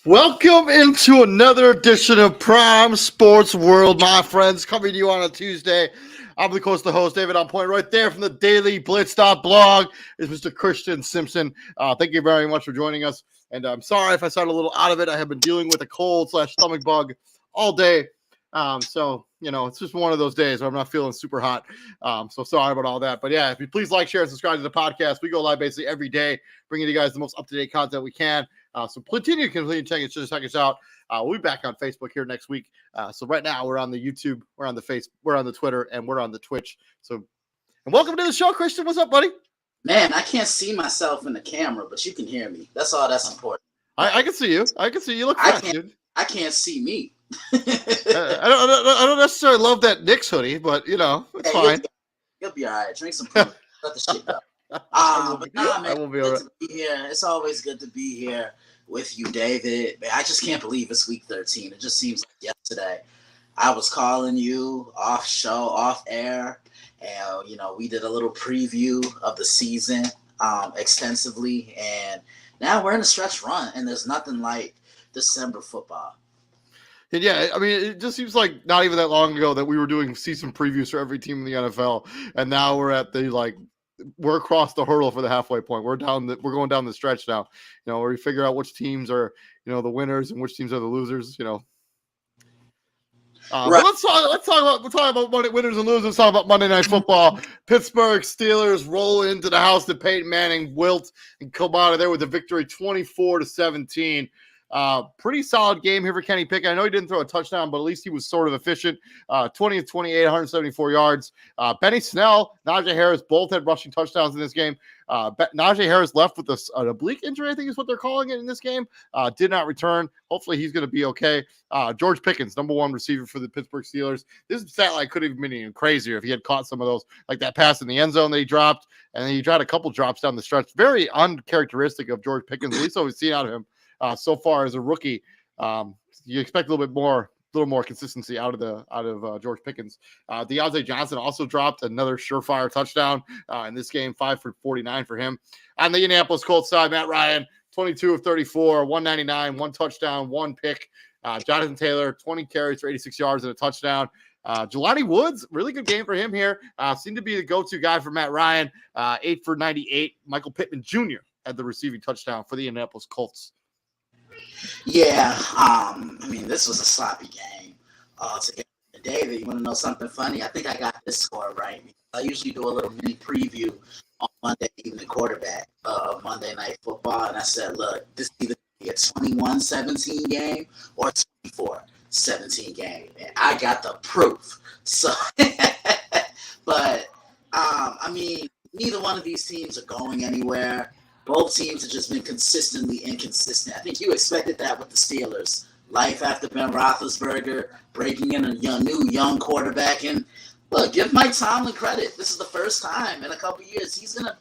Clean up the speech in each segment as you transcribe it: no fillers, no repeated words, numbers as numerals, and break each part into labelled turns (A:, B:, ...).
A: Welcome into another edition of Prime Sports World, my friends, coming to you on a Tuesday. I'm of course the host, David On Point. Right there from the Daily Blitz.blog is Mr. Christian Simpson. Thank you very much for joining us. And I'm sorry if I sound a little out of it. I have been dealing with a cold/stomach bug all day. It's just one of those days where I'm not feeling super hot. So sorry about all that. But yeah, if you please like, share, and subscribe to the podcast. We go live basically every day, bringing you guys the most up-to-date content we can. So continue to check us out. We'll be back on Facebook here next week. So right now we're on the YouTube, we're on the Face, we're on the Twitter, and we're on the Twitch. So, and welcome to the show, Christian. What's up, buddy?
B: Man, I can't see myself in the camera, but you can hear me. That's all that's important.
A: I can see you. I can see you. Look fresh, dude.
B: I can't see me.
A: I don't necessarily love that Knicks hoodie, but it's fine.
B: You'll be all right. Drink some Let the shit go. I will be all right. To be here. It's always good to be here with you, David. Man, I just can't believe it's week 13. It just seems like yesterday. I was calling you off air, and we did a little preview of the season extensively, and now we're in a stretch run, and there's nothing like December football.
A: And yeah, I mean, it just seems like not even that long ago that we were doing season previews for every team in the NFL, and now we're at we're across the hurdle for the halfway point. We're going down the stretch now, where we figure out which teams are, the winners and which teams are the losers, Right. But let's talk about Monday winners and losers. Let's talk about Monday Night Football. Pittsburgh Steelers roll into the house that Peyton Manning wilt and come out of there with a victory 24-17. Pretty solid game here for Kenny Pickett. I know he didn't throw a touchdown, but at least he was sort of efficient. 20 of 28, 174 yards. Benny Snell, Najee Harris both had rushing touchdowns in this game. Najee Harris left with an oblique injury, I think is what they're calling it in this game. Did not return. Hopefully he's going to be okay. George Pickens, number one receiver for the Pittsburgh Steelers. This stat line could have been even crazier if he had caught some of those, like that pass in the end zone that he dropped, and then he tried a couple drops down the stretch. Very uncharacteristic of George Pickens, at least what we've seen out of him. So far as a rookie, you expect a little more consistency out of George Pickens. Deontay Johnson also dropped another surefire touchdown in this game, 5 for 49 for him. On the Indianapolis Colts side, Matt Ryan, 22 of 34, 199, one touchdown, one pick. Jonathan Taylor, 20 carries for 86 yards and a touchdown. Jelani Woods, really good game for him here. Seemed to be the go-to guy for Matt Ryan, 8 for 98. Michael Pittman Jr. had the receiving touchdown for the Indianapolis Colts.
B: Yeah, this was a sloppy game. David, you want to know something funny? I think I got this score right. I usually do a little mini preview on Monday evening quarterback of Monday Night Football, and I said, look, this is either a 21-17 game or a 24-17 game, and I got the proof. So, but neither one of these teams are going anywhere. Both teams have just been consistently inconsistent. I think you expected that with the Steelers. Life after Ben Roethlisberger, breaking in a new young quarterback. And look, give Mike Tomlin credit. This is the first time in a couple of years he's going to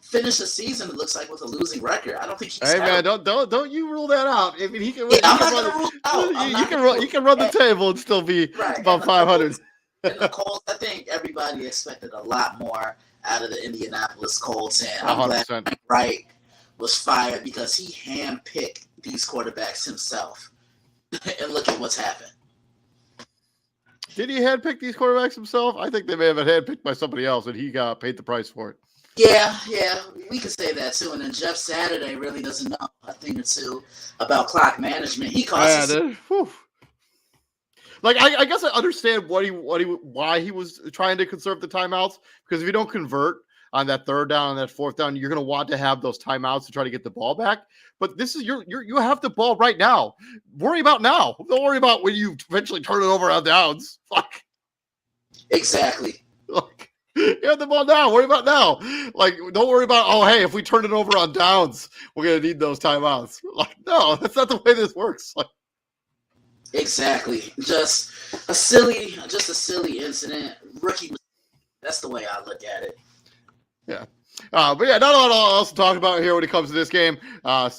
B: finish a season, it looks like, with a losing record. I don't think he's...
A: Hey, man, don't you rule that out. I mean, he can... Yeah, you can run the table and still be about 500.
B: And the Colts, I think everybody expected a lot more out of the Indianapolis Colts, and I'm 100%. Glad Mike Wright was fired because he handpicked these quarterbacks himself. And look at what's happened.
A: Did he handpick these quarterbacks himself? I think they may have been handpicked by somebody else, and he got paid the price for it.
B: Yeah, we can say that too. And then Jeff Saturday really doesn't know a thing or two about clock management. He costs
A: I guess I understand why he was trying to conserve the timeouts, because if you don't convert on that third down and that fourth down, you're going to want to have those timeouts to try to get the ball back. But this is you have the ball right now. Worry about now. Don't worry about when you eventually turn it over on downs.
B: Exactly.
A: You have the ball now. Worry about now. Don't worry about, hey, if we turn it over on downs, we're going to need those timeouts. No, that's not the way this works.
B: Exactly. Just a silly incident. Rookie. That's the way I look at it.
A: Yeah. But yeah, not a lot else to talk about here when it comes to this game. The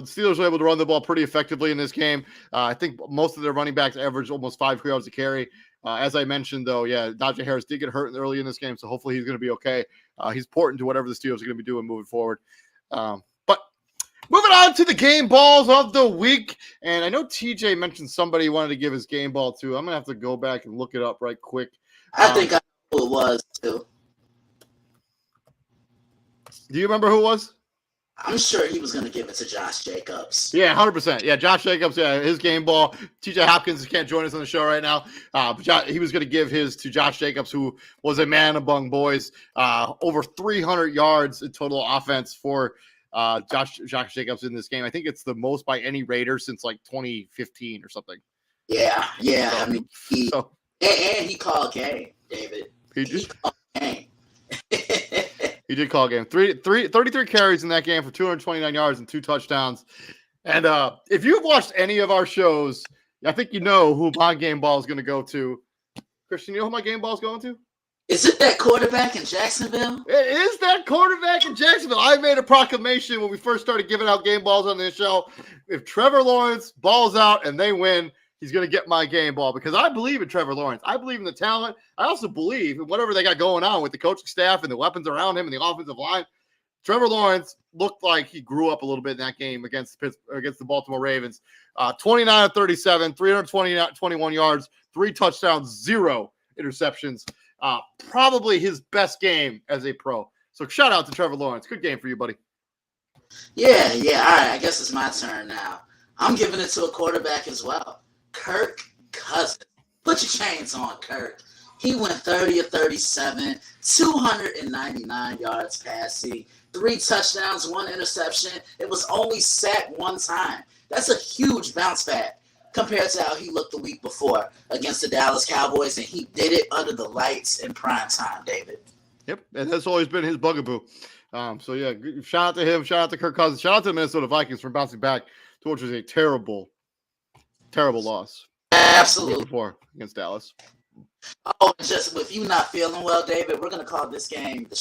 A: Steelers were able to run the ball pretty effectively in this game. I think most of their running backs averaged almost 5 yards a carry. As I mentioned, though, Najee Harris did get hurt early in this game, so hopefully he's going to be okay. He's important to whatever the Steelers are going to be doing moving forward. But Moving on to the game balls of the week. And I know TJ mentioned somebody wanted to give his game ball to. I'm going to have to go back and look it up right quick.
B: I think I know who it was, too.
A: Do you remember who it was?
B: I'm sure he was going to give it to Josh Jacobs.
A: Yeah, 100%. Yeah, Josh Jacobs, yeah, his game ball. TJ Hopkins can't join us on the show right now. But he was going to give his to Josh Jacobs, who was a man among boys. Over 300 yards in total offense for Josh Jacobs in this game. I think it's the most by any Raider since like 2015 or something.
B: Yeah.
A: So,
B: I mean, he called game, David. He called game.
A: He did call a game. 33 carries in that game for 229 yards and 2 touchdowns. And if you've watched any of our shows, I think you know who my game ball is going to go to. Christian, you know who my game ball is going to?
B: Is it that quarterback in Jacksonville?
A: It is that quarterback in Jacksonville. I made a proclamation when we first started giving out game balls on this show. If Trevor Lawrence balls out and they win, he's going to get my game ball because I believe in Trevor Lawrence. I believe in the talent. I also believe in whatever they got going on with the coaching staff and the weapons around him and the offensive line. Trevor Lawrence looked like he grew up a little bit in that game against the Baltimore Ravens. 29 of 37, 321 yards, 3 touchdowns, 0 interceptions. Probably his best game as a pro. So shout out to Trevor Lawrence. Good game for you, buddy.
B: Yeah. All right, I guess it's my turn now. I'm giving it to a quarterback as well. Kirk Cousins. Put your chains on, Kirk. He went 30 of 37, 299 yards passing, 3 touchdowns, 1 interception. It was only sacked 1 time. That's a huge bounce back compared to how he looked the week before against the Dallas Cowboys, and he did it under the lights in prime time, David.
A: Yep, and that's always been his bugaboo. So, yeah, shout out to him. Shout out to Kirk Cousins. Shout out to the Minnesota Vikings for bouncing back to what was a terrible loss.
B: Absolutely.
A: Before against Dallas.
B: Oh, just with you not feeling well, David, we're going to call this game the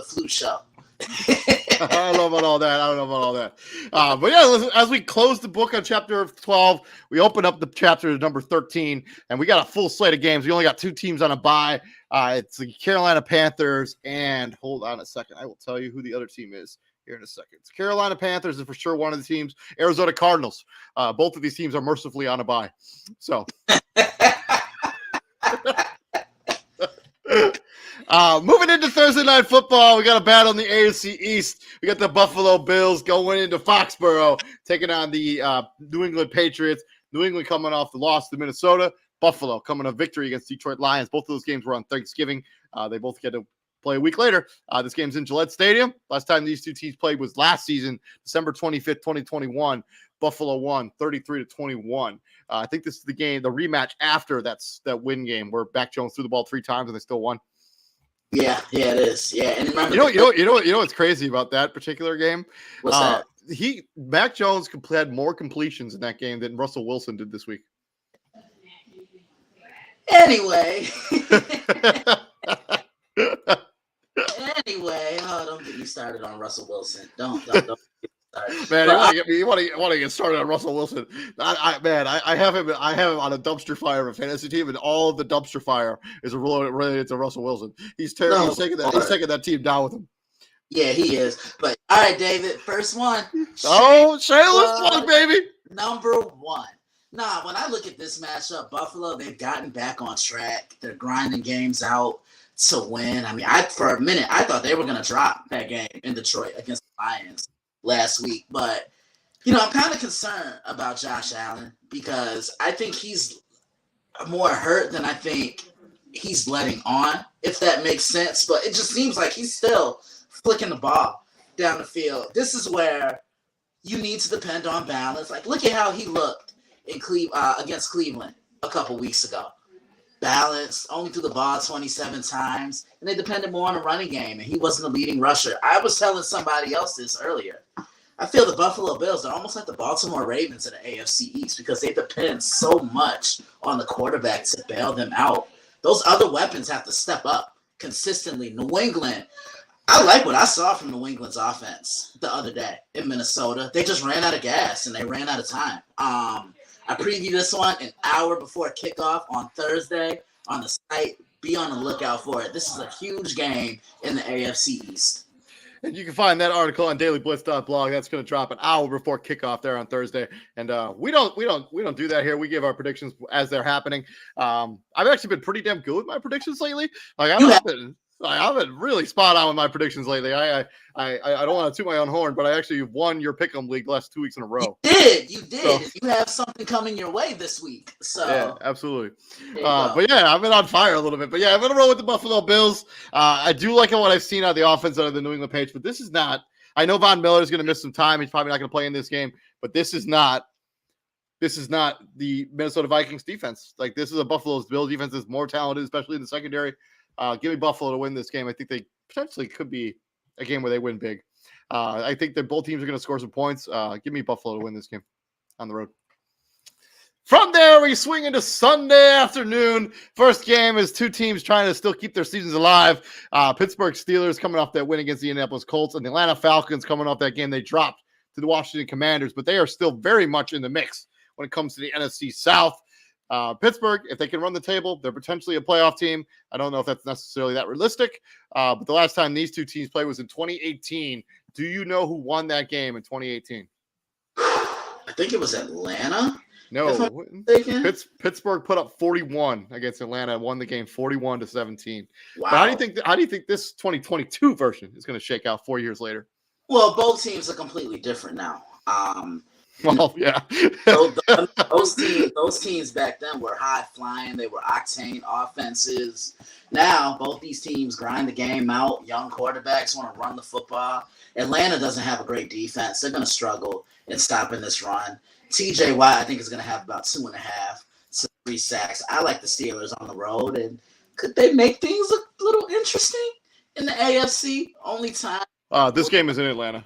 B: flu show.
A: I don't know about all that. But yeah, as we close the book on chapter 12, we open up the chapter number 13, and we got a full slate of games. We only got 2 teams on a bye. It's the Carolina Panthers, and hold on a second. I will tell you who the other team is here in a second. It's Carolina Panthers is for sure one of the teams. Arizona Cardinals. Both of these teams are mercifully on a bye. So. Moving into Thursday Night Football, we got a battle in the AFC East. We got the Buffalo Bills going into Foxborough, taking on the New England Patriots. New England coming off the loss to Minnesota. Buffalo coming a victory against Detroit Lions. Both of those games were on Thanksgiving. They both get to play a week later. This game's in Gillette Stadium. Last time these 2 teams played was last season, December 25th, 2021. Buffalo won 33-21. I think this is the rematch after that win game where Mac Jones threw the ball 3 times and they still won.
B: Yeah, it is. Yeah, and remember,
A: you know what's crazy about that particular game?
B: What's that?
A: Mac Jones had more completions in that game than Russell Wilson did this week.
B: Anyway, don't get me started on Russell Wilson. Don't.
A: Man, you want to get started on Russell Wilson? I have him on a dumpster fire of a fantasy team, and all of the dumpster fire is related to Russell Wilson. He's terrible. He's taking that team down with him.
B: Yeah, he is. But all right, David, first one.
A: Oh, shameless plug, baby.
B: Number 1. Nah, when I look at this matchup, Buffalo, they've gotten back on track. They're grinding games out to win. I mean, for a minute, I thought they were going to drop that game in Detroit against the Lions last week. But, I'm kind of concerned about Josh Allen because I think he's more hurt than I think he's letting on, if that makes sense. But it just seems like he's still flicking the ball down the field. This is where you need to depend on balance. Like, look at how he looked in against Cleveland a couple weeks ago. Balanced, only threw the ball 27 times, and they depended more on the running game, and he wasn't the leading rusher. I was telling somebody else this earlier. I feel the Buffalo Bills are almost like the Baltimore Ravens in the AFC East because they depend so much on the quarterback to bail them out. Those other weapons have to step up consistently. New England, I like what I saw from New England's offense the other day in Minnesota. They just ran out of gas, and they ran out of time. I previewed this one an hour before kickoff on Thursday on the site. Be on the lookout for it. This is a huge game in the AFC East.
A: And you can find that article on dailyblitz.blog. That's going to drop an hour before kickoff there on Thursday. And we don't do that here. We give our predictions as they're happening. I've actually been pretty damn good with my predictions lately. Like I've been really spot on with my predictions lately. I don't want to toot my own horn, but I actually won your pick'em league the last 2 weeks in a row.
B: You did. So, you have something coming your way this week. So
A: yeah, absolutely. But yeah, I've been on fire a little bit. But yeah, I'm gonna roll with the Buffalo Bills. I do like what I've seen out of the offense out of the New England Patriots, but this is not. I know Von Miller is gonna miss some time. He's probably not gonna play in this game, but this is not the Minnesota Vikings defense. Like, this is a Buffalo Bills defense that's more talented, especially in the secondary. Give me Buffalo to win this game. I think they potentially could be a game where they win big. I think that both teams are going to score some points. Give me Buffalo to win this game on the road. From there, we swing into Sunday afternoon. First game is two teams trying to still keep their seasons alive. Pittsburgh Steelers coming off that win against the Indianapolis Colts, and the Atlanta Falcons coming off that game they dropped to the Washington Commanders, but they are still very much in the mix when it comes to the NFC South. Pittsburgh, if they can run the table, they're potentially a playoff team. I don't know if that's necessarily that realistic, but the last time these two teams played was in 2018. Do you know who won that game in 2018?
B: I think it was Atlanta.
A: No, Pittsburgh put up 41 against Atlanta and won the game 41-17.
B: Wow.
A: But how do you think this 2022 version is going to shake out 4 years later?
B: Well, both teams are completely different now.
A: Well, yeah.
B: those teams back then were high flying. They were octane offenses. Now, both these teams grind the game out. Young quarterbacks want to run the football. Atlanta doesn't have a great defense. They're going to struggle in stopping this run. TJ Watt, I think, is going to have about 2.5 to 3 sacks. I like the Steelers on the road. And could they make things a little interesting in the AFC? Only time.
A: This game is in Atlanta.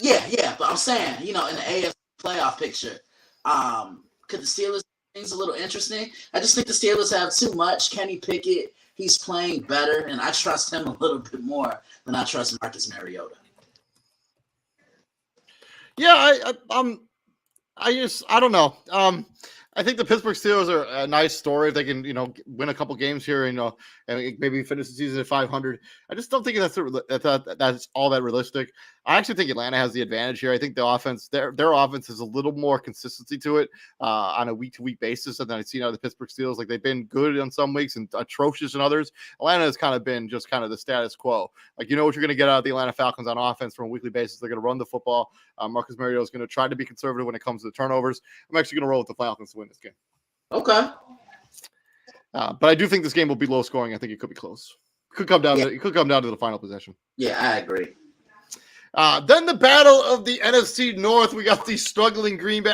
B: Yeah, but I'm saying, in the AFC playoff picture, could the Steelers make things a little interesting? I just think the Steelers have too much. Kenny Pickett, he's playing better, and I trust him a little bit more than I trust Marcus Mariota.
A: Yeah, I don't know. I think the Pittsburgh Steelers are a nice story if they can, win a couple games here, and maybe finish the season at 500. I just don't think that's all that realistic. I actually think Atlanta has the advantage here. I think the offense, their offense has a little more consistency to it on a week-to-week basis than I've seen out of the Pittsburgh Steelers. Like, they've been good on some weeks and atrocious in others. Atlanta has kind of been just kind of the status quo. Like, you know what you're going to get out of the Atlanta Falcons on offense from a weekly basis. They're going to run the football. Marcus Mariota is going to try to be conservative when it comes to the turnovers. I'm actually going to roll with the Falcons to win this game.
B: Okay.
A: But I do think this game will be low scoring. I think it could be close. It could come down to the final possession.
B: Yeah, I agree.
A: Then the battle of the NFC North. We got the struggling Green Bay.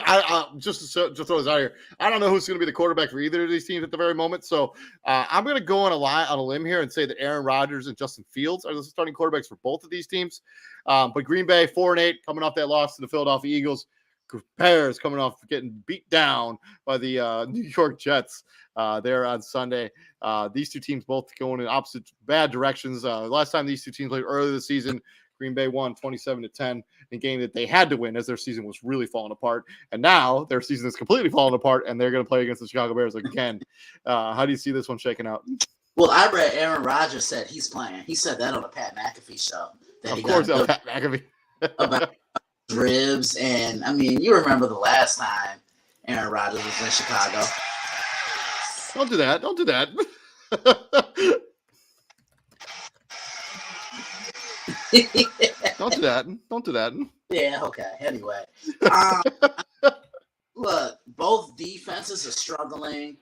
A: Just throw this out here. I don't know who's going to be the quarterback for either of these teams at the very moment. So I'm going to go on a limb here and say that Aaron Rodgers and Justin Fields are the starting quarterbacks for both of these teams. But Green Bay 4-8 coming off that loss to the Philadelphia Eagles. Bears coming off getting beat down by the New York Jets there on Sunday. These two teams both going in opposite bad directions. Last time these two teams played earlier this season, Green Bay won 27-10 in a game that they had to win as their season was really falling apart. And now their season is completely falling apart, and they're going to play against the Chicago Bears again. How do you see this one shaking out?
B: Well, I read Aaron Rodgers said he's playing. He said that on the Pat McAfee show.
A: Of course, Pat McAfee.
B: About ribs, and I mean, you remember the last time Aaron Rodgers was in Chicago.
A: Don't do that. Don't do that. Don't do that. Don't do that.
B: Yeah, okay. Anyway. Look, both defenses are struggling.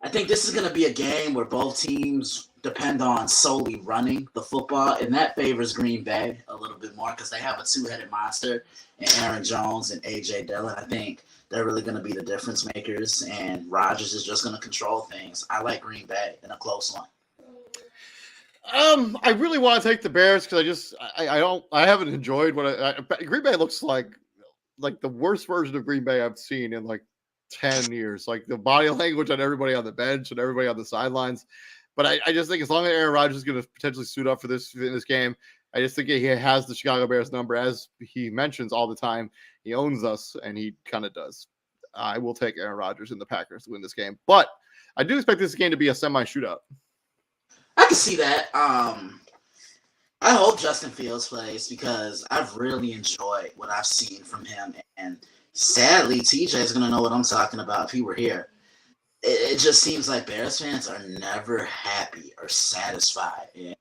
B: I think this is going to be a game where both teams depend on solely running the football, and that favors Green Bay a little bit more because they have a two-headed monster in Aaron Jones and A.J. Dillon. I think they're really going to be the difference makers, and Rodgers is just going to control things. I like Green Bay in a close one.
A: I really want to take the Bears because I haven't enjoyed Green Bay looks like the worst version of Green Bay I've seen in like 10 years. Like the body language on everybody on the bench and everybody on the sidelines. But I just think as long as Aaron Rodgers is going to potentially suit up for this game, I just think he has the Chicago Bears number, as he mentions all the time. He owns us, and he kind of does. I will take Aaron Rodgers and the Packers to win this game, but I do expect this game to be a semi-shootout.
B: I can see that. I I hope Justin Fields plays because I've really enjoyed what I've seen from him. And sadly, TJ is going to know what I'm talking about if he were here. It just seems like Bears fans are never happy or satisfied. And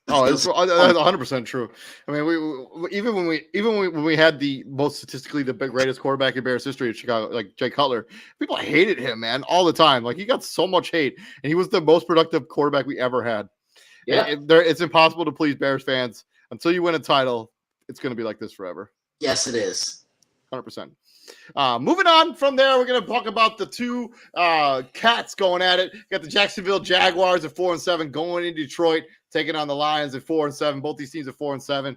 A: Oh, that's 100% true. I mean, when we had the most statistically the greatest quarterback in Bears history in Chicago, like Jay Cutler, people hated him, man, all the time. Like he got so much hate, and he was the most productive quarterback we ever had.
B: Yeah.
A: It's impossible to please Bears fans until you win a title. It's going to be like this forever.
B: Yes, it is.
A: 100%. Moving on from there, we're going to talk about the two cats going at it. Got the Jacksonville Jaguars at 4-7 going in Detroit, taking on the Lions at 4-7. Both these teams at 4-7.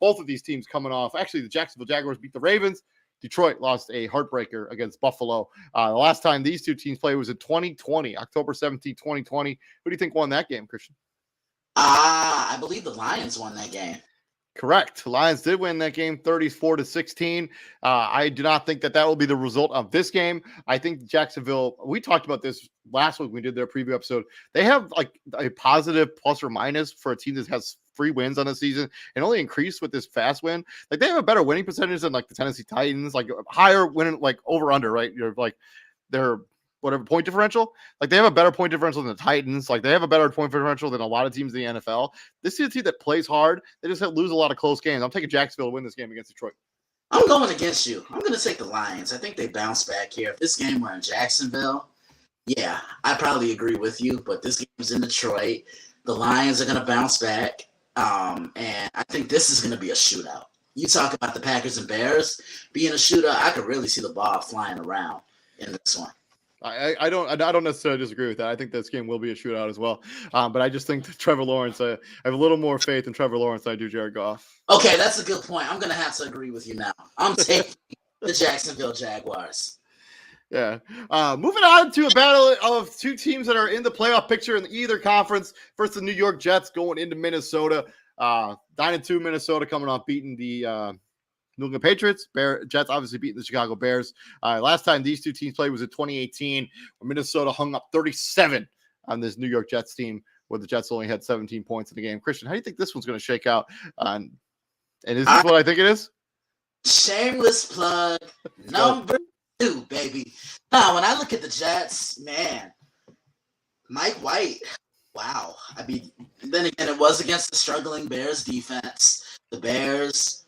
A: Both of these teams coming off. Actually, the Jacksonville Jaguars beat the Ravens. Detroit lost a heartbreaker against Buffalo. The last time these two teams played was in 2020, October 17, 2020. Who do you think won that game, Christian?
B: I believe the Lions won that game.
A: Correct. Lions did win that game 34-16. I do not think that will be the result of this game. I think Jacksonville, we talked about this last week. We did their preview episode. They have like a positive plus or minus for a team that has 3 wins on the season and only increased with this fast win. Like they have a better winning percentage than like the Tennessee Titans, like higher winning, like over under, right? You're like they're whatever point differential, like they have a better point differential than the Titans. Like they have a better point differential than a lot of teams in the NFL. This is a team that plays hard. They just lose a lot of close games. I'm taking Jacksonville to win this game against Detroit.
B: I'm going against you. I'm going to take the Lions. I think they bounce back here. If this game were in Jacksonville, yeah, I probably agree with you. But this game's in Detroit. The Lions are going to bounce back. And I think this is going to be a shootout. You talk about the Packers and Bears being a shootout. I could really see the ball flying around in this one.
A: I don't necessarily disagree with that. I think this game will be a shootout as well. But I just think that Trevor Lawrence, I have a little more faith in Trevor Lawrence than I do Jared Goff.
B: Okay, that's a good point. I'm going to have to agree with you now. I'm taking the Jacksonville Jaguars.
A: Yeah. Moving on to a battle of two teams that are in the playoff picture in either conference. First, the New York Jets going into Minnesota. 9-2 Minnesota coming off beating the New England Patriots. Jets obviously beating the Chicago Bears. Last time these two teams played was in 2018, where Minnesota hung up 37 on this New York Jets team, where the Jets only had 17 points in the game. Christian, how do you think this one's going to shake out? And is this what I think it is?
B: Shameless plug number 2, baby. Now, when I look at the Jets, man, Mike White, wow. I mean, then again, it was against the struggling Bears defense. The Bears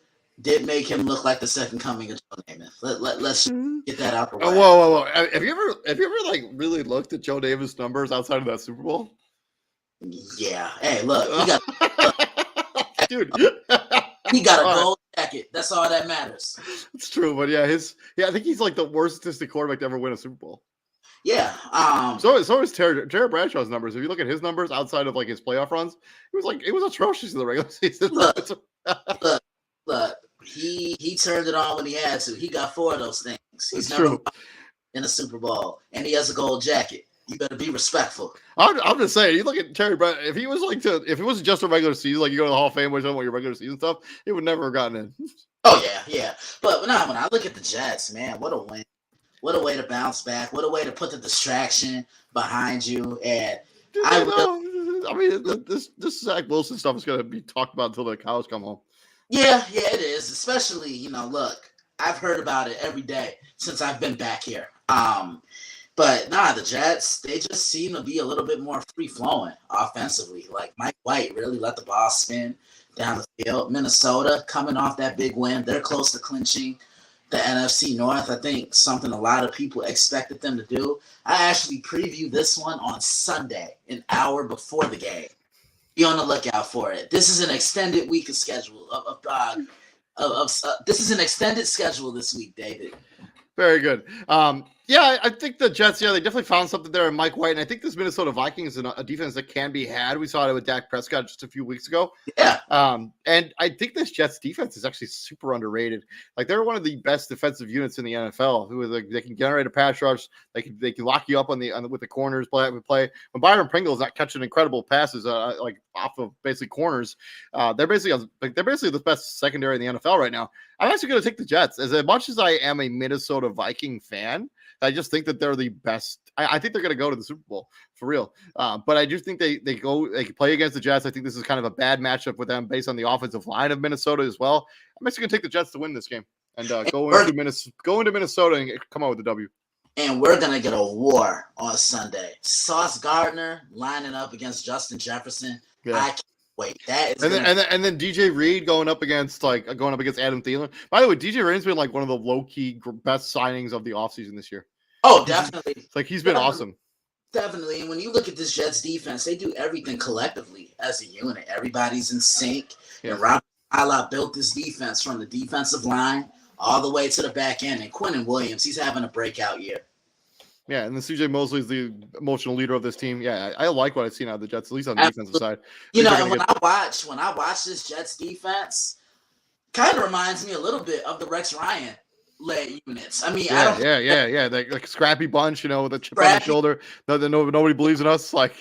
B: did make him look like the second coming of Joe Namath. Let's get that out the way.
A: Whoa. Have you ever like really looked at Joe Namath's numbers outside of that Super Bowl?
B: Yeah. Hey, look, he got
A: dude.
B: He got a gold jacket. That's all that matters.
A: It's true, but yeah, I think he's like the worst statistic quarterback to ever win a Super Bowl.
B: Yeah.
A: So is Terry Bradshaw's numbers. If you look at his numbers outside of like his playoff runs, it was atrocious in the regular season.
B: Look, he turned it on when he had to. He got 4 of those things. He's
A: That's
B: never
A: true.
B: in a Super Bowl, and he has a gold jacket. You better be respectful.
A: I'm just saying, you look at Terry Brad. If it was just a regular season, like you go to the Hall of Fame, which is your regular season stuff, he would never have gotten in.
B: Oh yeah. But when I look at the Jets, man, what a win! What a way to bounce back! What a way to put the distraction behind you. And
A: this Zach Wilson stuff is going to be talked about until the cows come home.
B: Yeah, it is. Especially, look, I've heard about it every day since I've been back here. But the Jets, they just seem to be a little bit more free-flowing offensively. Like Mike White really let the ball spin down the field. Minnesota coming off that big win. They're close to clinching the NFC North. I think something a lot of people expected them to do. I actually previewed this one on Sunday, an hour before the game. Be on the lookout for it. This is an extended week of schedule this is an extended schedule this week, David.
A: Very good. Yeah, I think the Jets, they definitely found something there in Mike White. And I think this Minnesota Vikings is a defense that can be had. We saw it with Dak Prescott just a few weeks ago.
B: Yeah.
A: And I think this Jets defense is actually super underrated. Like they're one of the best defensive units in the NFL. They can generate a pass rush. They can lock you up with the corners play. When Byron Pringle's not catching incredible passes like off of basically corners, they're basically the best secondary in the NFL right now. I'm actually going to take the Jets. As much as I am a Minnesota Viking fan, I just think that they're the best. I think they're going to go to the Super Bowl for real. But I do think they play against the Jets. I think this is kind of a bad matchup with them based on the offensive line of Minnesota as well. I'm actually going to take the Jets to win this game and go into Minnesota and come out with the W.
B: And we're going to get a war on Sunday. Sauce Gardner lining up against Justin Jefferson.
A: Yeah.
B: I can't wait. That is
A: and then DJ Reed going up against Adam Thielen. By the way, DJ Reed's been like one of the low-key best signings of the offseason this year.
B: Oh, definitely.
A: He's been awesome.
B: Definitely. And when you look at this Jets defense, they do everything collectively as a unit. Everybody's in sync. Yeah. And Robert Saleh built this defense from the defensive line all the way to the back end. And Quinnen Williams, he's having a breakout year.
A: Yeah, and then CJ Mosley is the emotional leader of this team. Yeah, I like what I've seen out of the Jets, at least on the defensive side.
B: And when I watch this Jets defense, kind of reminds me a little bit of the Rex Ryan led units. I mean,
A: yeah. Like scrappy bunch, with a chip on the shoulder. Nobody believes in us.
B: Having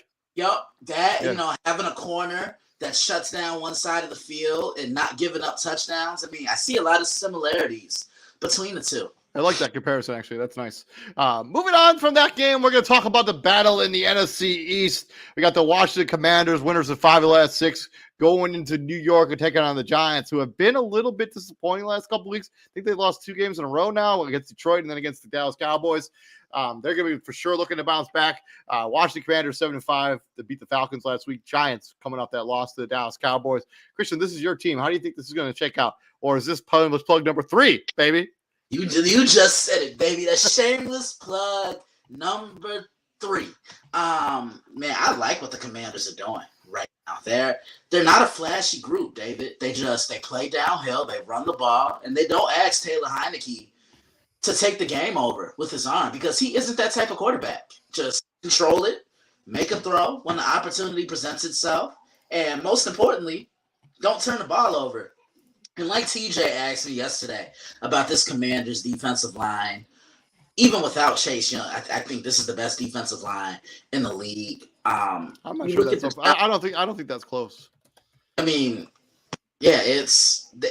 B: a corner that shuts down one side of the field and not giving up touchdowns. I mean, I see a lot of similarities between the two.
A: I like that comparison, actually. That's nice. Moving on from that game, we're going to talk about the battle in the NFC East. We got the Washington Commanders, winners of 5 of the last 6, going into New York and taking on the Giants, who have been a little bit disappointing the last couple of weeks. I think they lost 2 games in a row now against Detroit and then against the Dallas Cowboys. They're going to be for sure looking to bounce back. Washington Commanders 7-5 to beat the Falcons last week. Giants coming off that loss to the Dallas Cowboys. Christian, this is your team. How do you think this is going to shake out? Or is this plug number 3, baby?
B: You just said it, baby. That shameless plug number 3. Man, I like what the Commanders are doing right now. They're not a flashy group, David. They play downhill, they run the ball, and they don't ask Taylor Heineke to take the game over with his arm because he isn't that type of quarterback. Just control it, make a throw when the opportunity presents itself, and most importantly, don't turn the ball over. And like TJ asked me yesterday about this Commanders defensive line, even without Chase Young, I think this is the best defensive line in the league.
A: I'm not sure that's I don't think that's close.
B: I mean, yeah,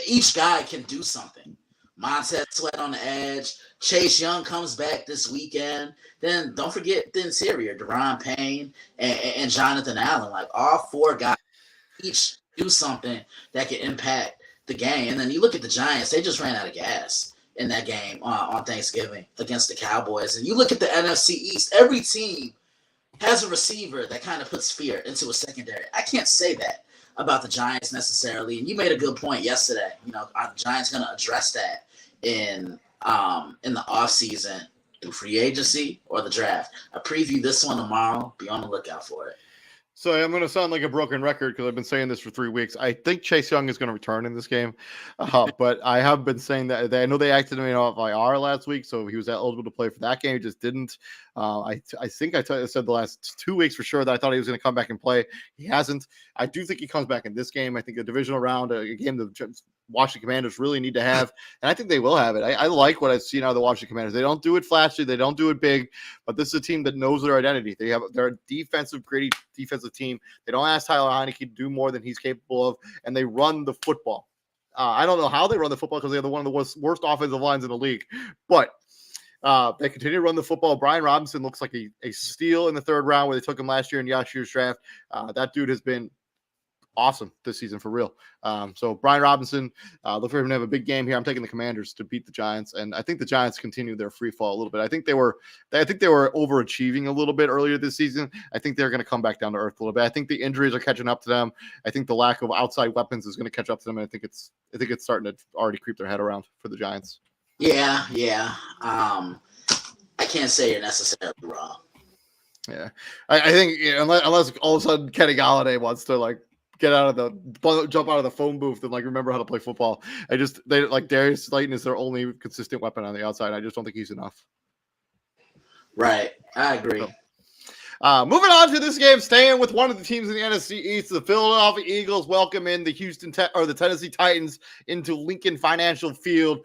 B: each guy can do something. Montez Sweat on the edge. Chase Young comes back this weekend. Then don't forget the interior, Deron Payne and Jonathan Allen. Like all 4 guys each do something that can impact the game. And then you look at the Giants, they just ran out of gas in that game on Thanksgiving against the Cowboys. And you look at the NFC East, every team has a receiver that kind of puts fear into a secondary. I can't say that about the Giants necessarily. And you made a good point yesterday. Are the Giants going to address that in the offseason through free agency or the draft? I preview this one tomorrow. Be on the lookout for it.
A: So I'm going to sound like a broken record because I've been saying this for 3 weeks. I think Chase Young is going to return in this game, but I have been saying that I know they activated him off IR last week, so he was eligible to play for that game. He just didn't. I think I said the last 2 weeks for sure that I thought he was going to come back and play. He hasn't. I do think he comes back in this game. I think a divisional round, a game the Washington Commanders really need to have, and I think they will have it. I like what I've seen out of the Washington Commanders. They don't do it flashy, they don't do it big, but this is a team that knows their identity. They're a gritty defensive team. They don't ask Tyler Heineke to do more than he's capable of, and they run the football. I don't know how they run the football because they have one of the worst offensive lines in the league, but they continue to run the football. Brian Robinson looks like a steal in the 3rd round where they took him last year in Yashu's draft. That dude has been awesome this season for real. So Brian Robinson, look for him to have a big game here. I'm taking the Commanders to beat the Giants, and I think the Giants continue their free fall a little bit. I think they were overachieving a little bit earlier this season. I think they're going to come back down to earth a little bit. I think the injuries are catching up to them. I think the lack of outside weapons is going to catch up to them, and I think it's starting to already creep their head around for the Giants.
B: Yeah. I can't say you're necessarily wrong.
A: Yeah, I think unless all of a sudden Kenny Galladay wants to jump out of the phone booth and remember how to play football. Darius Slayton is their only consistent weapon on the outside. I just don't think he's enough.
B: Right. I agree.
A: So, moving on to this game, staying with one of the teams in the NFC East, the Philadelphia Eagles welcome in the the Tennessee Titans into Lincoln Financial Field.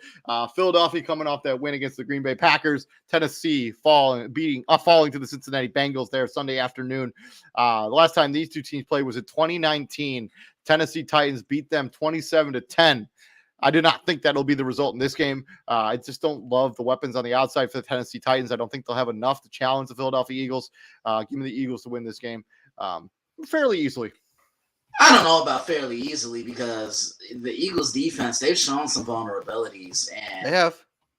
A: Philadelphia coming off that win against the Green Bay Packers. Tennessee falling to the Cincinnati Bengals there Sunday afternoon. The last time these two teams played was in 2019. Tennessee Titans beat them 27-10. I do not think that'll be the result in this game. I just don't love the weapons on the outside for the Tennessee Titans. I don't think they'll have enough to challenge the Philadelphia Eagles. Give me the Eagles to win this game fairly easily.
B: I don't know about fairly easily because the Eagles defense, they've shown some vulnerabilities, and
A: they have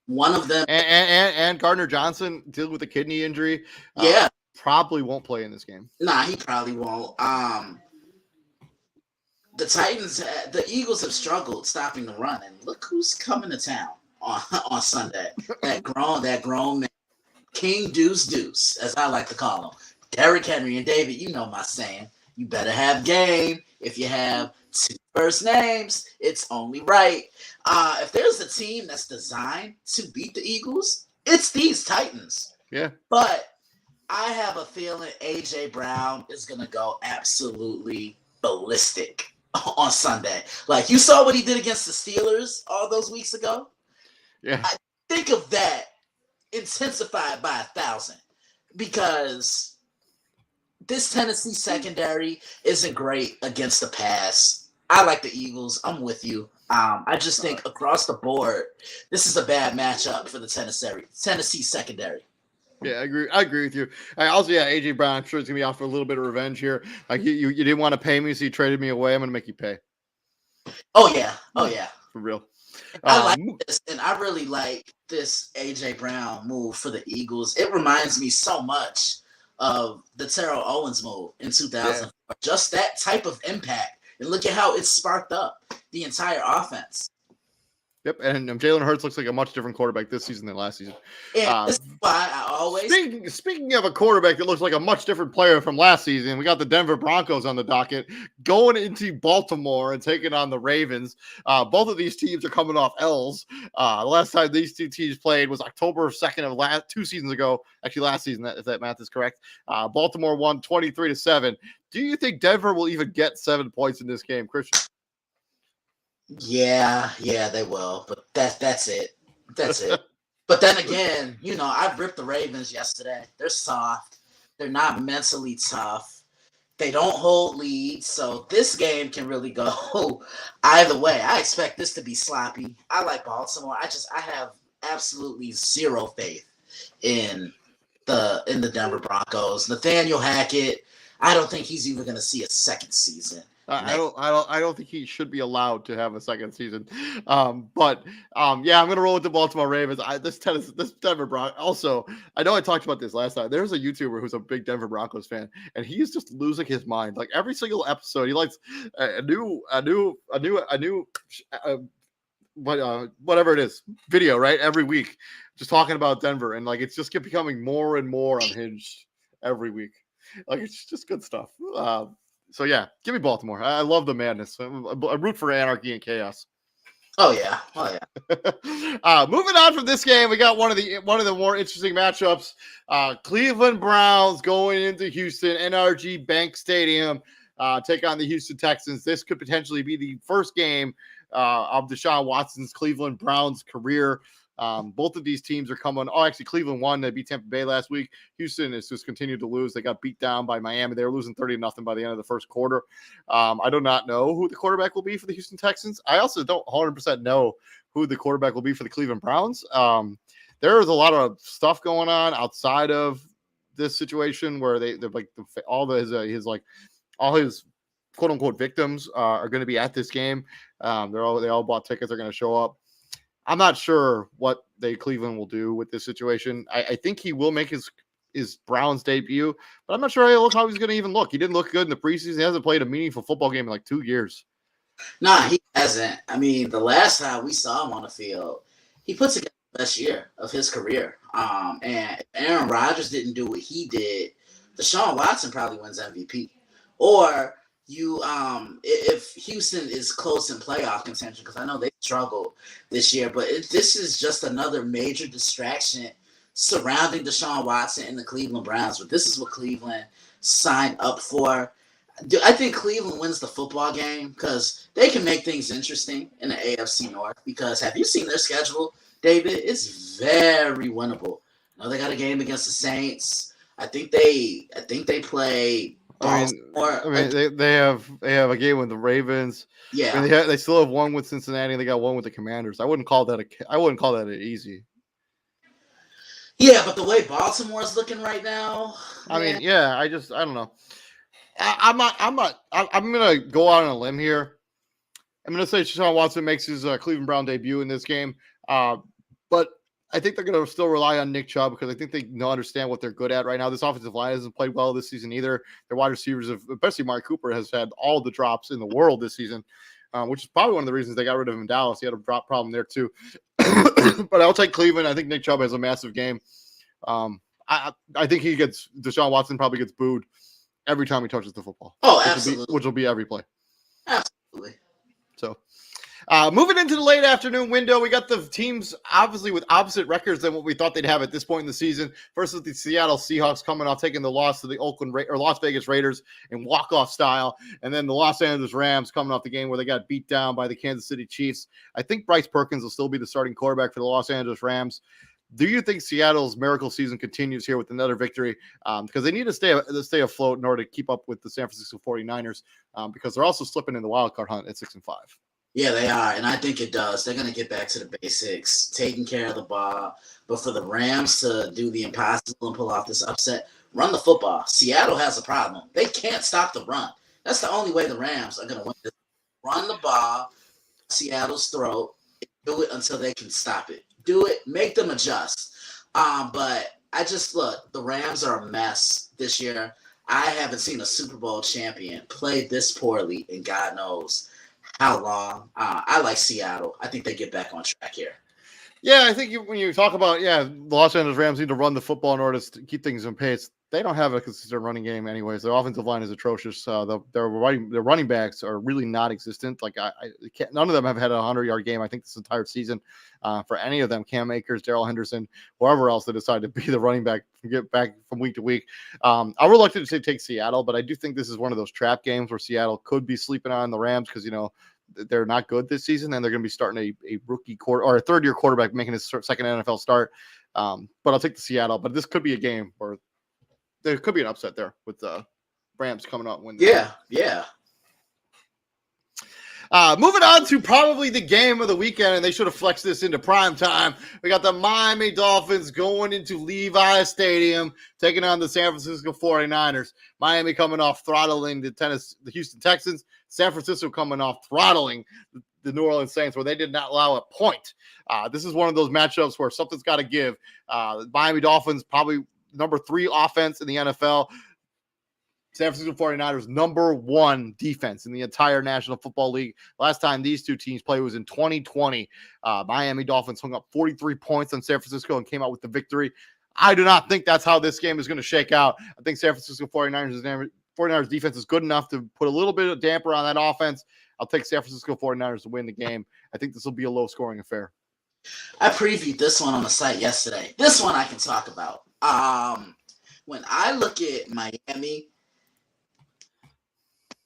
B: one of them,
A: and Gardner Johnson dealing with a kidney injury.
B: Yeah,
A: probably won't play in this game.
B: Nah, he probably won't. The Titans, the Eagles have struggled stopping the run, and look who's coming to town on Sunday. That grown man, King Deuce, as I like to call him, Derrick Henry. And David, you know my saying. You better have game. If you have two first names, it's only right. If there's a team that's designed to beat the Eagles, it's these Titans.
A: Yeah.
B: But I have a feeling A.J. Brown is going to go absolutely ballistic on Sunday. Like, you saw what he did against the Steelers all those weeks ago?
A: Yeah.
B: I think of that intensified by 1,000 because this Tennessee secondary isn't great against the pass. I like the Eagles. I'm with you. I just think across the board, this is a bad matchup for the Tennessee secondary.
A: Yeah, I agree with you. AJ Brown, I'm sure it's gonna be out for a little bit of revenge here. Like you didn't want to pay me, so you traded me away. I'm gonna make you pay.
B: Oh yeah,
A: for real.
B: I like this, and I really like this AJ Brown move for the Eagles. It reminds me so much of the Terrell Owens move in 2000. Yeah. Just that type of impact, and look at how it sparked up the entire offense.
A: Yep, and Jalen Hurts looks like a much different quarterback this season than last season.
B: And this is why I always
A: speaking of a quarterback that looks like a much different player from last season, we got the Denver Broncos on the docket going into Baltimore and taking on the Ravens. Both of these teams are coming off L's. The last time these two teams played was October 2nd of 2 seasons ago. Actually, last season, if that math is correct. Baltimore won 23-7. Do you think Denver will even get 7 points in this game, Christian?
B: Yeah, they will. But that's it. That's it. But then again, I ripped the Ravens yesterday. They're soft. They're not mentally tough. They don't hold leads. So this game can really go either way. I expect this to be sloppy. I like Baltimore. I have absolutely zero faith in the Denver Broncos. Nathaniel Hackett, I don't think he's even going to see a second season.
A: I don't think he should be allowed to have a second season. I'm gonna roll with the Baltimore Ravens. This Denver Broncos. Also, I know I talked about this last time. There's a YouTuber who's a big Denver Broncos fan, and he is just losing his mind. Like every single episode, he likes a new whatever it is video, right? Every week, just talking about Denver, and like it's just becoming more and more unhinged every week. Like it's just good stuff. So yeah, give me Baltimore. I love the madness. I root for anarchy and chaos.
B: Oh yeah.
A: Moving on from this game, we got one of the more interesting matchups. Cleveland Browns going into Houston, NRG Bank Stadium, take on the Houston Texans. This could potentially be the first game of Deshaun Watson's Cleveland Browns career. Both of these teams are coming. Oh, actually, Cleveland won. They beat Tampa Bay last week. Houston has just continued to lose. They got beat down by Miami. They were losing 30-0 by the end of the first quarter. I do not know who the quarterback will be for the Houston Texans. I also don't 100% know who the quarterback will be for the Cleveland Browns. There is a lot of stuff going on outside of this situation where they're like all his quote unquote victims are going to be at this game. They all bought tickets. They're going to show up. I'm not sure what Cleveland will do with this situation. I think he will make his Browns debut, but I'm not sure how he's going to even look. He didn't look good in the preseason. He hasn't played a meaningful football game in like 2 years.
B: Nah, he hasn't. I mean, the last time we saw him on the field, he put together the best year of his career. And Aaron Rodgers didn't do what he did. Deshaun Watson probably wins MVP. Or if Houston is close in playoff contention, because I know they struggled this year, but this is just another major distraction surrounding Deshaun Watson and the Cleveland Browns. But this is what Cleveland signed up for. I think Cleveland wins the football game because they can make things interesting in the AFC North. Because have you seen their schedule, David? It's very winnable. Now they got a game against the Saints. I think they play
A: They have a game with the Ravens.
B: Yeah.
A: They still have one with Cincinnati, and they got one with the Commanders. I wouldn't call that an easy.
B: Yeah, but the way Baltimore is looking right now,
A: I don't know. I'm gonna go out on a limb here. I'm gonna say Deshaun Watson makes his Cleveland Brown debut in this game, but I think they're gonna still rely on Nick Chubb because I think they understand what they're good at right now. This offensive line hasn't played well this season either. Their wide receivers, especially Mark Cooper, has had all the drops in the world this season, which is probably one of the reasons they got rid of him in Dallas. He had a drop problem there too. But I'll take Cleveland. I think Nick Chubb has a massive game. I think Deshaun Watson probably gets booed every time he touches the football.
B: Oh, absolutely.
A: Which will be every play.
B: Absolutely.
A: So, moving into the late afternoon window, we got the teams obviously with opposite records than what we thought they'd have at this point in the season. First with the Seattle Seahawks coming off taking the loss to the Las Vegas Raiders in walk-off style, and then the Los Angeles Rams coming off the game where they got beat down by the Kansas City Chiefs. I think Bryce Perkins will still be the starting quarterback for the Los Angeles Rams. Do you think Seattle's miracle season continues here with another victory? Because they need to stay afloat in order to keep up with the San Francisco 49ers because they're also slipping in the wild card hunt at 6-5.
B: Yeah, they are, and I think it does. They're going to get back to the basics, taking care of the ball. But for the Rams to do the impossible and pull off this upset, run the football. Seattle has a problem. They can't stop the run. That's the only way the Rams are going to win this. Run the ball, Seattle's throat, do it until they can stop it. Do it, make them adjust. But the Rams are a mess this year. I haven't seen a Super Bowl champion play this poorly in God knows how long. I like Seattle. I think they get back on track here.
A: Yeah, I think when you talk about, the Los Angeles Rams need to run the football in order to keep things in pace. They don't have a consistent running game anyways. Their offensive line is atrocious. Their running backs are really not existent. Like none of them have had a 100-yard game, I think, this entire season for any of them. Cam Akers, Darrell Henderson, whoever else they decide to be the running back, get back from week to week. I'm reluctant to take Seattle, but I do think this is one of those trap games where Seattle could be sleeping on the Rams because, they're not good this season, and they're going to be starting a rookie quarter or a third-year quarterback making his second NFL start. But I'll take the Seattle. But this could be a game where there could be an upset there with the Rams coming out and winning.
B: Yeah.
A: Moving on to probably the game of the weekend, and they should have flexed this into prime time. We got the Miami Dolphins going into Levi Stadium, taking on the San Francisco 49ers. Miami coming off throttling the Houston Texans. San Francisco coming off throttling the New Orleans Saints, where they did not allow a point. This is one of those matchups where something's got to give. Miami Dolphins, probably number 3 offense in the NFL. San Francisco 49ers, number 1 defense in the entire National Football League. Last time these two teams played was in 2020. Miami Dolphins hung up 43 points on San Francisco and came out with the victory. I do not think that's how this game is going to shake out. I think San Francisco 49ers defense is good enough to put a little bit of damper on that offense. I'll take San Francisco 49ers to win the game. I think this will be a low-scoring affair.
B: I previewed this one on the site yesterday. This one I can talk about. When I look at Miami,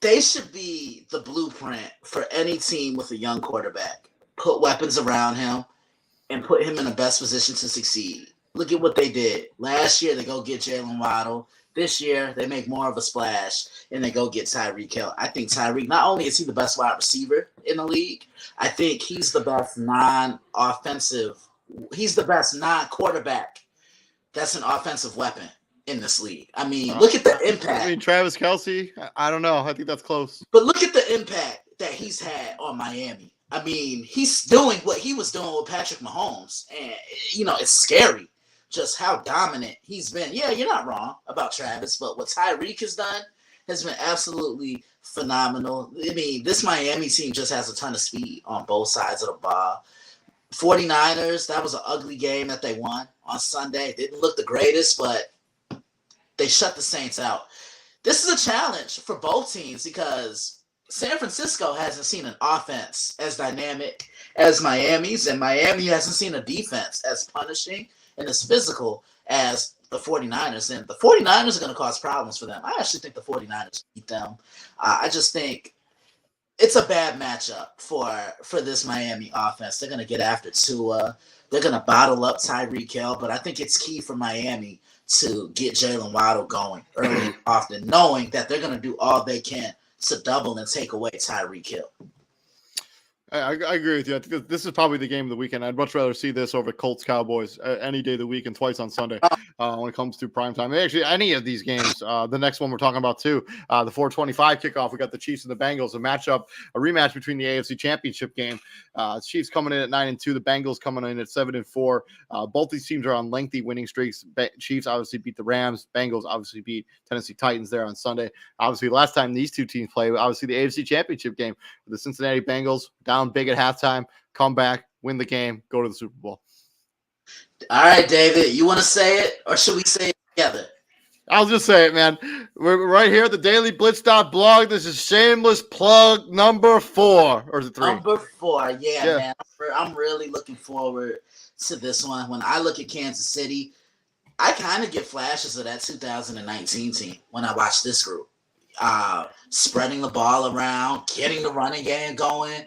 B: they should be the blueprint for any team with a young quarterback. Put weapons around him and put him in the best position to succeed. Look at what they did. Last year, they go get Jalen Waddle. This year, they make more of a splash, and they go get Tyreek Hill. I think Tyreek, not only is he the best wide receiver in the league, I think he's the best he's the best non-quarterback that's an offensive weapon in this league. I mean, look at the impact.
A: Travis Kelce, I don't know. I think that's close.
B: But look at the impact that he's had on Miami. I mean, he's doing what he was doing with Patrick Mahomes. And, it's scary just how dominant he's been. Yeah, you're not wrong about Travis, but what Tyreek has done has been absolutely phenomenal. I mean, this Miami team just has a ton of speed on both sides of the ball. 49ers, that was an ugly game that they won on Sunday. Didn't look the greatest, but they shut the Saints out. This is a challenge for both teams because San Francisco hasn't seen an offense as dynamic as Miami's, and Miami hasn't seen a defense as punishing and as physical as the 49ers. And the 49ers are going to cause problems for them. I actually think the 49ers beat them. I just think it's a bad matchup for this Miami offense. They're gonna get after Tua. They're gonna bottle up Tyreek Hill, but I think it's key for Miami to get Jalen Waddle going early and often, knowing that they're gonna do all they can to double and take away Tyreek Hill.
A: I agree with you. I think this is probably the game of the weekend. I'd much rather see this over Colts Cowboys any day of the week and twice on Sunday when it comes to prime time. Actually, any of these games. The next one we're talking about too, the 4:25 kickoff. We got the Chiefs and the Bengals, a rematch between the AFC Championship game. Chiefs coming in at 9-2, the Bengals coming in at 7-4. Both these teams are on lengthy winning streaks. Chiefs obviously beat the Rams. Bengals obviously beat Tennessee Titans there on Sunday. Obviously, last time these two teams played, obviously the AFC Championship game, the Cincinnati Bengals down big at halftime, come back, win the game, go to the Super Bowl.
B: All right, David, you want to say it, or should we say it together?
A: I'll just say it, man. We're right here at the dailyblitz.blog. This is shameless plug number 4, or is it 3?
B: Number 4, yeah. Man. I'm really looking forward to this one. When I look at Kansas City, I kind of get flashes of that 2019 team when I watch this group. Spreading the ball around, getting the running game going.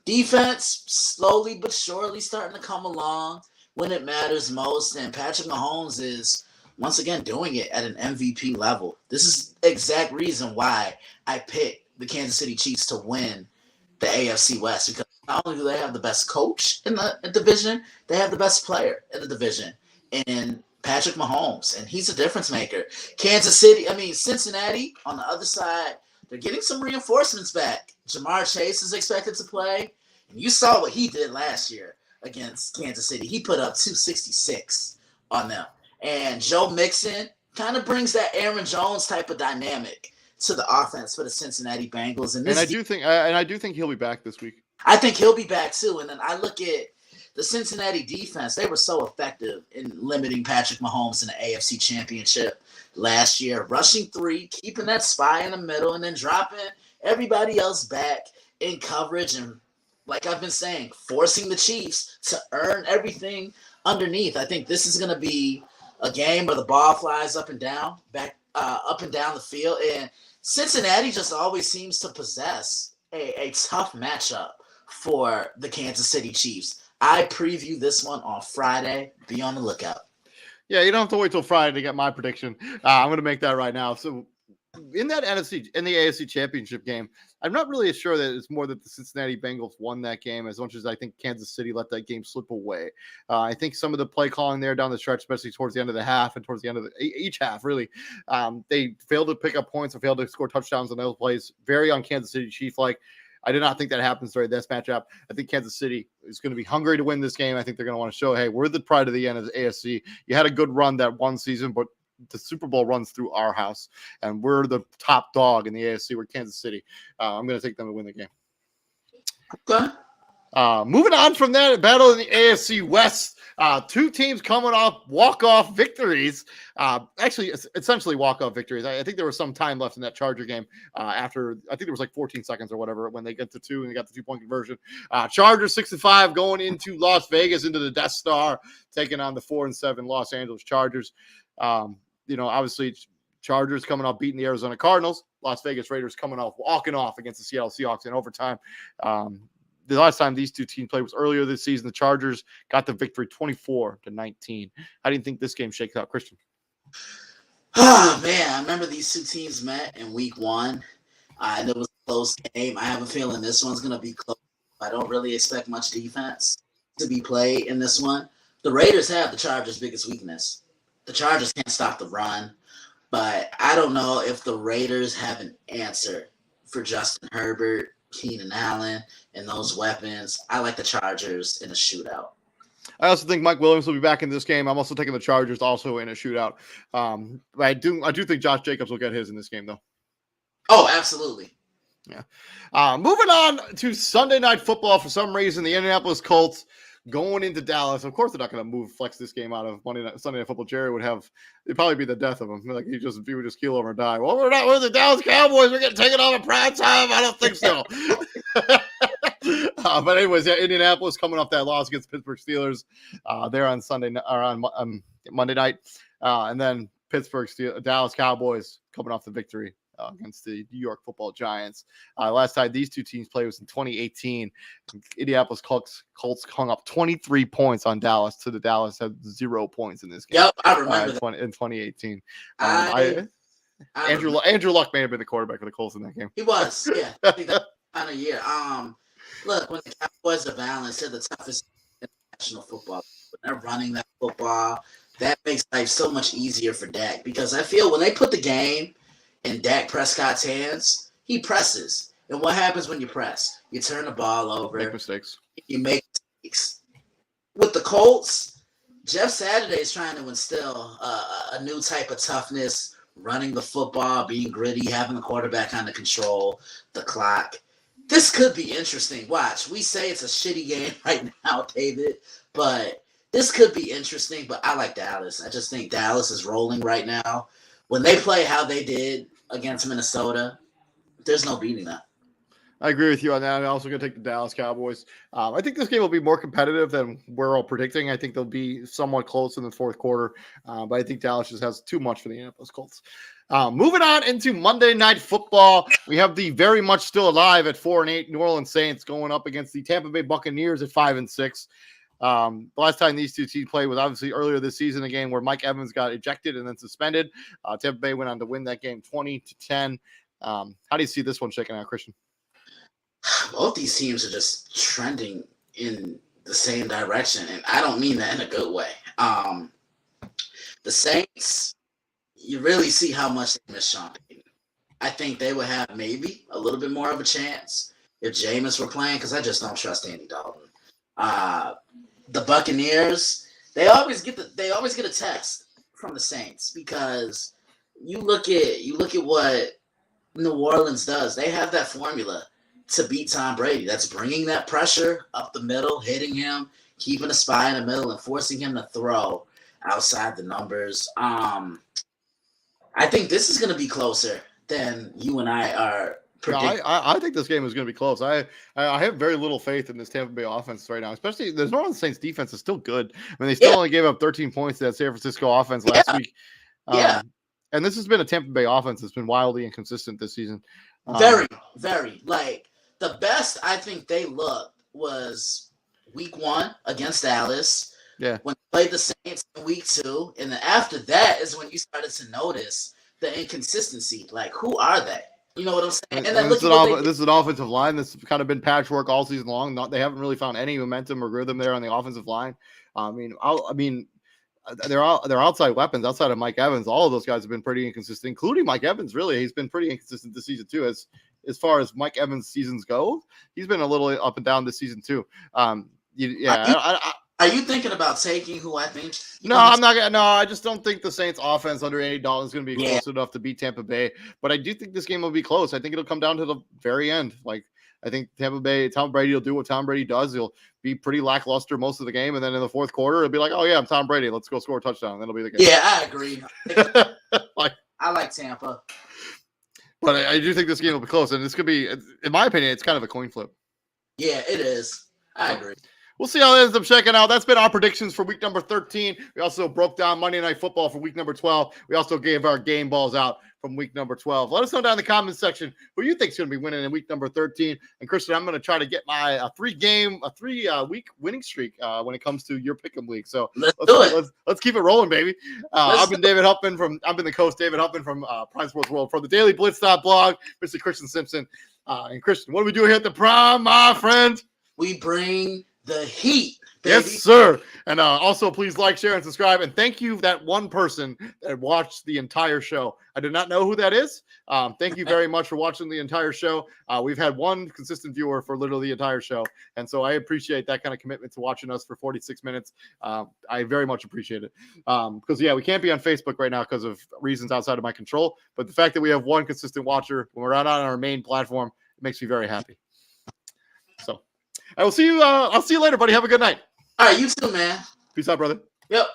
B: Defense slowly but surely starting to come along when it matters most. And Patrick Mahomes is once again doing it at an MVP level. This is the exact reason why I picked the Kansas City Chiefs to win the AFC West, because not only do they have the best coach in the division, they have the best player in the division in Patrick Mahomes, and he's a difference maker. Cincinnati on the other side, they're getting some reinforcements back. Jamar Chase is expected to play. And you saw what he did last year against Kansas City. He put up 266 on them. And Joe Mixon kind of brings that Aaron Jones type of dynamic to the offense for the Cincinnati Bengals. And
A: I do think he'll be back this week.
B: I think he'll be back too. And then I look at the Cincinnati defense. They were so effective in limiting Patrick Mahomes in the AFC Championship last year, rushing 3, keeping that spy in the middle, and then dropping everybody else back in coverage, and like I've been saying, forcing the Chiefs to earn everything underneath. I think this is going to be a game where the ball flies up and down the field, and Cincinnati just always seems to possess a tough matchup for the Kansas City Chiefs. I preview this one on Friday. Be on the lookout.
A: Yeah, you don't have to wait till Friday to get my prediction. I'm going to make that right now. So in the AFC Championship game, I'm not really sure that it's more that the Cincinnati Bengals won that game as much as I think Kansas City let that game slip away. I think some of the play calling there down the stretch, especially towards the end of the half and towards the end of each half, really, they failed to pick up points and failed to score touchdowns on those plays. Very on Kansas City Chief-like. I did not think that happens during this matchup. I think Kansas City is going to be hungry to win this game. I think they're going to want to show, hey, we're the pride of the end of the AFC. You had a good run that one season, but the Super Bowl runs through our house, and we're the top dog in the AFC. We're Kansas City. I'm going to take them to win the game.
B: Okay.
A: Moving on from that, battle in the AFC West. Two teams coming off walk-off victories. Actually, essentially walk-off victories. I think there was some time left in that Charger game after, I think there was like 14 seconds or whatever when they get to 2 and they got the 2-point conversion. Chargers 6-5 going into Las Vegas, into the Death Star, taking on the 4-7 Los Angeles Chargers. Obviously, Chargers coming off beating the Arizona Cardinals. Las Vegas Raiders coming off walking off against the Seattle Seahawks in overtime. The last time these two teams played was earlier this season. The Chargers got the victory 24-19. How do you think this game shakes out, Christian?
B: Oh, man, I remember these two teams met in week 1. And it was a close game. I have a feeling this one's going to be close. I don't really expect much defense to be played in this one. The Raiders have the Chargers' biggest weakness. The Chargers can't stop the run. But I don't know if the Raiders have an answer for Justin Herbert, Keenan Allen, and those weapons. I like the Chargers in a shootout.
A: I also think Mike Williams will be back in this game. I'm also taking the Chargers also in a shootout. But I do think Josh Jacobs will get his in this game, though.
B: Oh, absolutely.
A: Yeah. Moving on to Sunday Night Football. For some reason, the Indianapolis Colts going into Dallas. Of course, they're not going to flex this game out of Sunday Night Football. Jerry it'd probably be the death of him. Like he would just keel over and die. Well, we're the Dallas Cowboys. We're getting taken on in prime time. I don't think so. But anyways, yeah, Indianapolis coming off that loss against Pittsburgh Steelers. There on Sunday or on Monday night, and then Dallas Cowboys coming off the victory against the New York Football Giants. Last time these two teams played was in 2018. Indianapolis Colts hung up 23 points on Dallas. To the Dallas had 0 points in this game.
B: Yep, I remember
A: that. In 2018.
B: Andrew
A: Luck may have been the quarterback for the Colts in that game.
B: He was, yeah. I think that kind of year. Look, when the Cowboys are balanced, they're the toughest in national football. When they're running that football, that makes life so much easier for Dak, because I feel when they put the game in Dak Prescott's hands, he presses. And what happens when you press? You turn the ball over.
A: Make mistakes.
B: You make mistakes. With the Colts, Jeff Saturday is trying to instill a new type of toughness, running the football, being gritty, having the quarterback under control, the clock. This could be interesting. Watch. We say it's a shitty game right now, David, but this could be interesting. But I like Dallas. I just think Dallas is rolling right now. When they play how they did against Minnesota, there's no beating that.
A: I agree with you on that. I'm also going to take the Dallas Cowboys. I think this game will be more competitive than we're all predicting. I think they'll be somewhat close in the fourth quarter, but I think Dallas just has too much for the Indianapolis Colts. Moving on into Monday Night Football, we have the very much still alive at 4-8 New Orleans Saints going up against the Tampa Bay Buccaneers at 5-6. The last time these two teams played was obviously earlier this season, a game where Mike Evans got ejected and then suspended. Tampa Bay went on to win that game 20-10. How do you see this one shaking out, Christian?
B: Both these teams are just trending in the same direction, and I don't mean that in a good way. The Saints, you really see how much they miss Sean Payton. I think they would have maybe a little bit more of a chance if Jameis were playing, because I just don't trust Andy Dalton. The Buccaneers, they always get a test from the Saints, because you look at what New Orleans does. They have that formula to beat Tom Brady. That's bringing that pressure up the middle, hitting him, keeping a spy in the middle, and forcing him to throw outside the numbers. I think this is going to be closer than you and I are predicting.
A: No, I think this game is going to be close. I have very little faith in this Tampa Bay offense right now, especially the New Orleans Saints defense is still good. I mean, they still only gave up 13 points to that San Francisco offense last week. And this has been a Tampa Bay offense that's been wildly inconsistent this season.
B: Very, very. Like, the best I think they looked was week 1 against Dallas.
A: Yeah.
B: When they played the Saints in week 2. And then after that is when you started to notice the inconsistency. Like, who are they? You know what I'm saying? And then
A: this is an offensive line that's kind of been patchwork all season long. They haven't really found any momentum or rhythm there on the offensive line. They're outside weapons outside of Mike Evans. All of those guys have been pretty inconsistent, including Mike Evans. Really, he's been pretty inconsistent this season too. As far as Mike Evans' seasons go, he's been a little up and down this season too. Are
B: you thinking about taking who I think?
A: No, I'm not gonna. No, I just don't think the Saints' offense under Andy Dalton is going to be close enough to beat Tampa Bay. But I do think this game will be close. I think it'll come down to the very end. Like, I think Tom Brady will do what Tom Brady does. He'll be pretty lackluster most of the game, and then in the fourth quarter, it'll be like, "Oh yeah, I'm Tom Brady. Let's go score a touchdown." And that'll be the game.
B: Yeah, I agree. I like Tampa,
A: but I do think this game will be close, and this could be, in my opinion, it's kind of a coin flip.
B: Yeah, it is. I agree.
A: We'll see how it ends up checking out. That's been our predictions for week number 13. We also broke down Monday Night Football for week number 12. We also gave our game balls out from week number 12. Let us know down in the comments section who you think is going to be winning in week number 13. And Christian, I'm going to try to get my three-week winning streak when it comes to your pick'em league. So let's keep it rolling, baby. I've been the coach, David Huffman from Prime Sports World, from the Daily Blitz.blog, Mr. Christian Simpson. And Christian, what do we do here at the Prime, my friend?
B: We bring the heat, baby.
A: Yes, sir. And also, please like, share, and subscribe. And thank you, that one person that watched the entire show. I do not know who that is. Thank you very much for watching the entire show. We've had one consistent viewer for literally the entire show. And so I appreciate that kind of commitment to watching us for 46 minutes. I very much appreciate it. Because, we can't be on Facebook right now because of reasons outside of my control. But the fact that we have one consistent watcher when we're not on our main platform, it makes me very happy. So I will see you. I'll see you later, buddy. Have a good night.
B: All right, you too, man.
A: Peace out, brother.
B: Yep.